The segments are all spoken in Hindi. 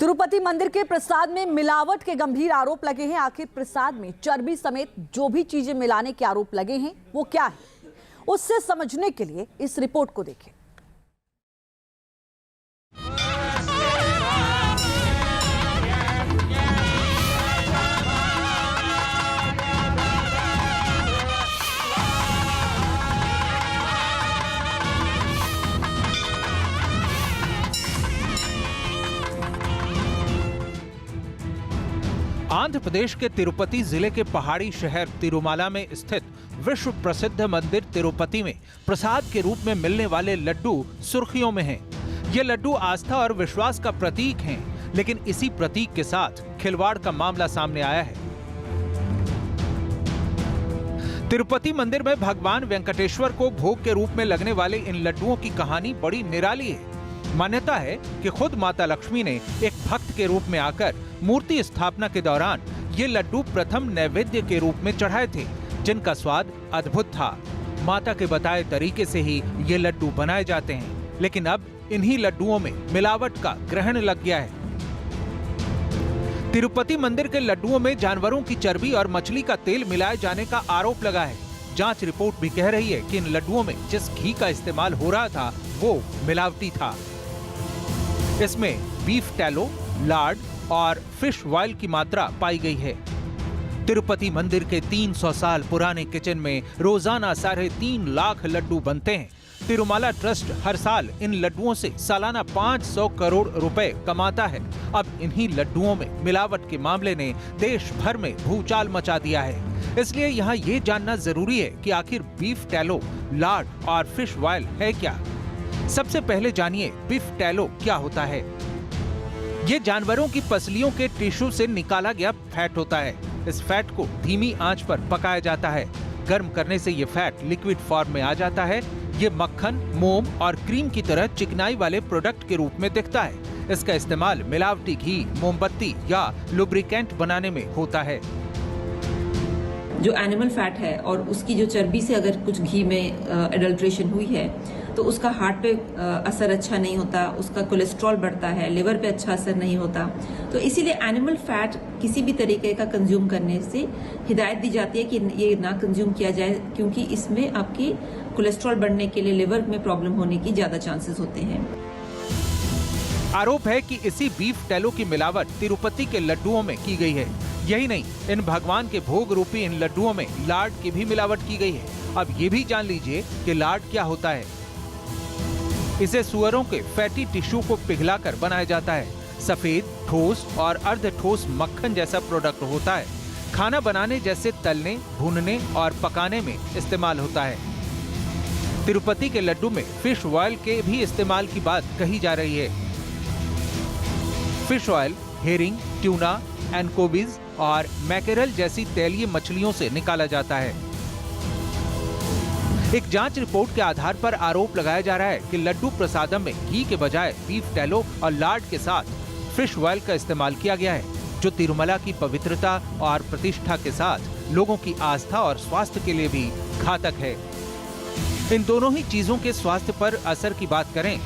तिरुपति मंदिर के प्रसाद में मिलावट के गंभीर आरोप लगे हैं। आखिर प्रसाद में चर्बी समेत जो भी चीजें मिलाने के आरोप लगे हैं वो क्या है, उससे समझने के लिए इस रिपोर्ट को देखें। आंध्र प्रदेश के तिरुपति जिले के पहाड़ी शहर तिरुमाला में स्थित विश्व प्रसिद्ध मंदिर तिरुपति में प्रसाद के रूप में मिलने वाले लड्डू सुर्खियों में हैं। ये लड्डू आस्था और विश्वास का प्रतीक हैं, लेकिन इसी प्रतीक के साथ खिलवाड़ का मामला सामने आया है। तिरुपति मंदिर में भगवान वेंकटेश्वर को भोग के रूप में लगने वाले इन लड्डुओं की कहानी बड़ी निराली है। मान्यता है कि खुद माता लक्ष्मी ने एक भक्त के रूप में आकर मूर्ति स्थापना के दौरान ये लड्डू प्रथम नैवेद्य के रूप में चढ़ाए थे, जिनका स्वाद अद्भुत था। माता के बताए तरीके से ही ये लड्डू बनाए जाते हैं, लेकिन अब इन्हीं लड्डुओं में मिलावट का ग्रहण लग गया है। तिरुपति मंदिर के लड्डुओं में जानवरों की चर्बी और मछली का तेल मिलाए जाने का आरोप लगा है। जांच रिपोर्ट भी कह रही है कि इन लड्डुओं में जिस घी का इस्तेमाल हो रहा था वो मिलावटी था। इसमें बीफ टैलो, लार्ड और फिश ऑयल की मात्रा पाई गई है। तिरुपति मंदिर के 300 साल पुराने किचन में रोजाना 3.5 लाख लड्डू बनते हैं। तिरुमाला ट्रस्ट हर साल इन लड्डुओं से सालाना 500 करोड़ रुपए कमाता है। अब इन्हीं लड्डुओं में मिलावट के मामले ने देश भर में भूचाल मचा दिया है। इसलिए यहाँ ये जानना जरूरी है कि आखिर बीफ टैलो, लार्ड और फिश ऑयल है क्या। सबसे पहले जानिए बीफ टैलो क्या होता है। ये जानवरों की पसलियों के टिश्यू से निकाला गया फैट होता है। इस फैट को धीमी आंच पर पकाया जाता है। गर्म करने से ये फैट लिक्विड फॉर्म में आ जाता है। ये मक्खन, मोम और क्रीम की तरह चिकनाई वाले प्रोडक्ट के रूप में दिखता है। इसका इस्तेमाल मिलावटी घी, मोमबत्ती या लुब्रिकेंट बनाने में होता है। जो एनिमल फैट है और उसकी जो चर्बी से अगर कुछ घी में एडल्ट्रेशन हुई है तो उसका हार्ट पे असर अच्छा नहीं होता, उसका कोलेस्ट्रॉल बढ़ता है, लिवर पे अच्छा असर नहीं होता। तो इसीलिए एनिमल फैट किसी भी तरीके का कंज्यूम करने से हिदायत दी जाती है कि ये ना कंज्यूम किया जाए, क्योंकि इसमें आपकी कोलेस्ट्रॉल बढ़ने के लिए लिवर में प्रॉब्लम होने की ज्यादा चांसेस होते हैं। आरोप है कि इसी बीफ टैलो की मिलावट तिरुपति के लड्डुओं में की गई है। यही नहीं, इन भगवान के भोग रूपी इन लड्डुओं में लार्ड की भी मिलावट की गई है। अब ये भी जान लीजिए कि लार्ड क्या होता है। इसे सुअरों के फैटी टिश्यू को पिघलाकर बनाया जाता है। सफेद, ठोस और अर्ध ठोस मक्खन जैसा प्रोडक्ट होता है। खाना बनाने जैसे तलने, भूनने और पकाने में इस्तेमाल होता है। तिरुपति के लड्डू में फिश ऑयल के भी इस्तेमाल की बात कही जा रही है। फिश ऑयल हेरिंग, ट्यूना, एनकोबिज और मैकेरल जैसी तैलीय मछलियों से निकाला जाता है। एक जांच रिपोर्ट के आधार पर आरोप लगाया जा रहा है कि लड्डू प्रसादम में घी के बजाय बीफ टैलो और लार्ड के साथ फिश ऑयल का इस्तेमाल किया गया है, जो तिरुमला की पवित्रता और प्रतिष्ठा के साथ लोगों की आस्था और स्वास्थ्य के लिए भी घातक है। इन दोनों ही चीजों के स्वास्थ्य पर असर की बात करें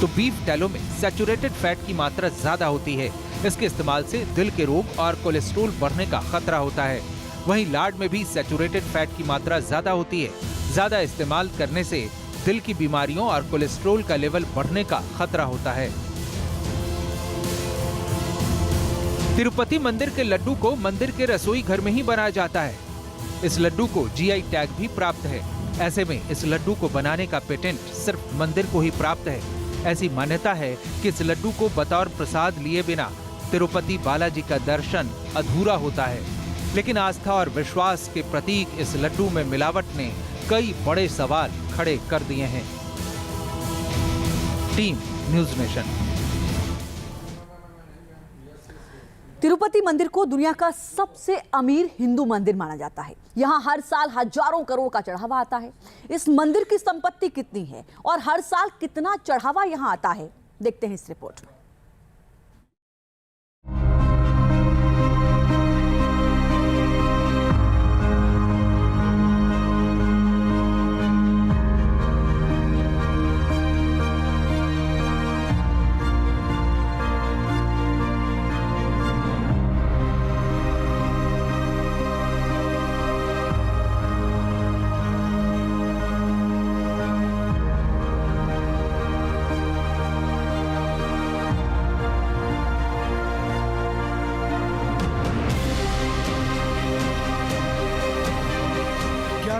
तो बीफ टैलो में सैचुरेटेड फैट की मात्रा ज्यादा होती है। इसके इस्तेमाल से दिल के रोग और कोलेस्ट्रॉल बढ़ने का खतरा होता है। वहीं लार्ड में भी सैचुरेटेड फैट की मात्रा ज्यादा होती है। ज्यादा इस्तेमाल करने से दिल की बीमारियों और कोलेस्ट्रॉल का लेवल बढ़ने का खतरा होता है। तिरुपति मंदिर के लड्डू को मंदिर के रसोई घर में ही बनाया जाता है। इस लड्डू को जीआई टैग भी प्राप्त है। ऐसे में इस लड्डू को बनाने का पेटेंट सिर्फ मंदिर को ही प्राप्त है। ऐसी मान्यता है कि इस लड्डू को बतौर प्रसाद लिए बिना तिरुपति बालाजी का दर्शन अधूरा होता है। लेकिन आस्था और विश्वास के प्रतीक इस लड्डू में मिलावट ने कई बड़े सवाल खड़े कर दिए हैं। Team news nation. तिरुपति मंदिर को दुनिया का सबसे अमीर हिंदू मंदिर माना जाता है। यहाँ हर साल हजारों करोड़ का चढ़ावा आता है। इस मंदिर की संपत्ति कितनी है और हर साल कितना चढ़ावा यहाँ आता है, देखते हैं इस रिपोर्ट में।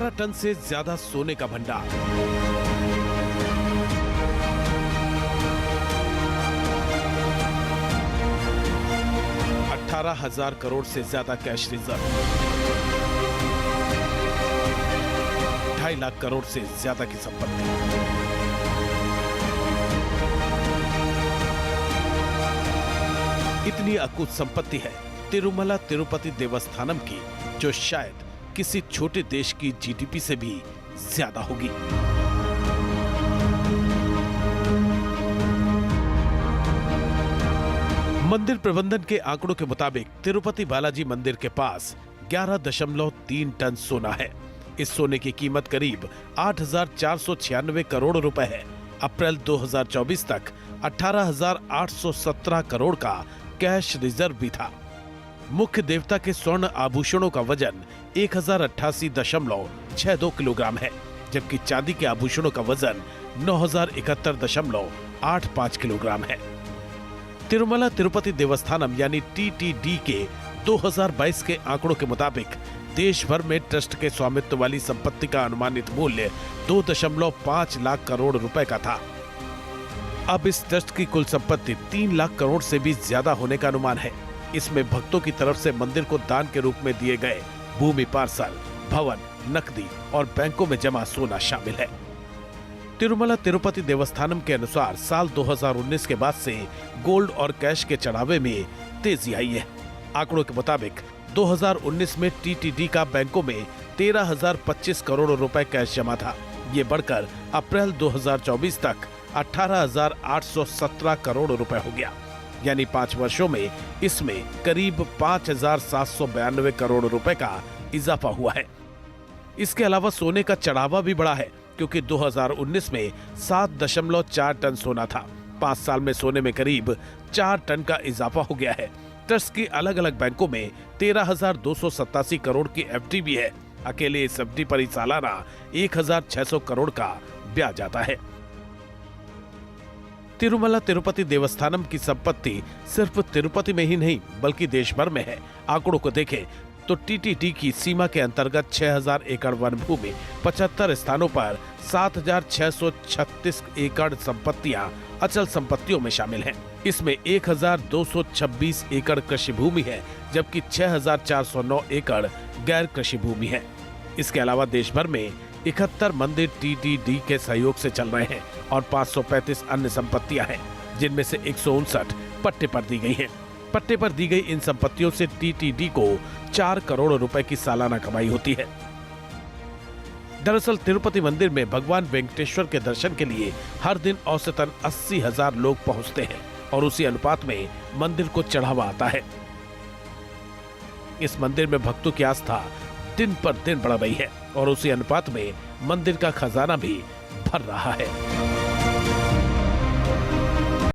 18 टन से ज्यादा सोने का भंडार, हजार करोड़ से ज्यादा कैश रिजर्व, 2.5 लाख करोड़ से ज्यादा की संपत्ति। इतनी अकूत संपत्ति है तिरुमला तिरुपति देवस्थानम की, जो शायद किसी छोटे देश की जीडीपी से भी ज्यादा होगी। मंदिर प्रबंधन के आंकड़ों के मुताबिक तिरुपति बालाजी मंदिर के पास 11.3 टन सोना है। इस सोने की कीमत करीब 8,496 करोड़ रुपए है। अप्रैल 2024 तक 18,817 करोड़ का कैश रिजर्व भी था। मुख्य देवता के स्वर्ण आभूषणों का वजन 1088.62 किलोग्राम है, जबकि चांदी के आभूषणों का वजन 9,071.85 किलोग्राम है। तिरुमला तिरुपति देवस्थानम यानी टीटीडी के 2022 के आंकड़ों के मुताबिक देश भर में ट्रस्ट के स्वामित्व वाली संपत्ति का अनुमानित मूल्य 2.5 लाख करोड़ रुपए का था। अब इस ट्रस्ट की कुल संपत्ति 3 लाख करोड़ से भी ज्यादा होने का अनुमान है। इसमें भक्तों की तरफ से मंदिर को दान के रूप में दिए गए भूमि पार्सल, भवन, नकदी और बैंकों में जमा सोना शामिल है। तिरुमला तिरुपति देवस्थानम के अनुसार साल 2019 के बाद से गोल्ड और कैश के चढ़ावे में तेजी आई है। आंकड़ों के मुताबिक 2019 में टीटीडी का बैंकों में 13,025 करोड़ रुपए कैश जमा था। ये बढ़कर अप्रैल 2024 तक 18,817 करोड़ रुपए हो गया, यानी 5 वर्षों में इसमें करीब 5,792 करोड़ रुपए का इजाफा हुआ है। इसके अलावा सोने का चढ़ावा भी बढ़ा है, क्योंकि 2019 में 7.4 टन सोना था। 5 साल में सोने में करीब 4 टन का इजाफा हो गया है। ट्रस्ट की अलग अलग बैंकों में 13,287 करोड़ की एफडी भी है। अकेले इस एफडी पर ही सालाना 1,600 करोड़ का ब्याज आता है। तिरुमला तिरुपति देवस्थानम की संपत्ति सिर्फ तिरुपति में ही नहीं बल्कि देश भर में है। आंकड़ों को देखें तो टीटीडी की सीमा के अंतर्गत 6,000 एकड़ वन भूमि, 75 स्थानों पर 7,636 एकड़ संपत्तियां अचल संपत्तियों में शामिल हैं। इसमें 1,226 एकड़ कृषि भूमि है, जबकि 6,409 एकड़ गैर कृषि भूमि है। इसके अलावा देश भर में 71 मंदिर टीटीडी के सहयोग से चल रहे हैं और 535 अन्य संपत्तियां हैं, जिनमें से 159 पट्टे पर दी गई हैं। पट्टे पर दी गई इन संपत्तियों से टीटीडी को 4 करोड़ रुपए की सालाना कमाई होती है। दरअसल तिरुपति मंदिर में भगवान वेंकटेश्वर के दर्शन के लिए हर दिन औसतन 80,000 लोग पहुंचते हैं और उसी अनुपात में मंदिर को चढ़ावा आता है। इस मंदिर में भक्तों की आस्था दिन पर दिन बढ़ रही है और उसी अनुपात में मंदिर का खजाना भी भर रहा है।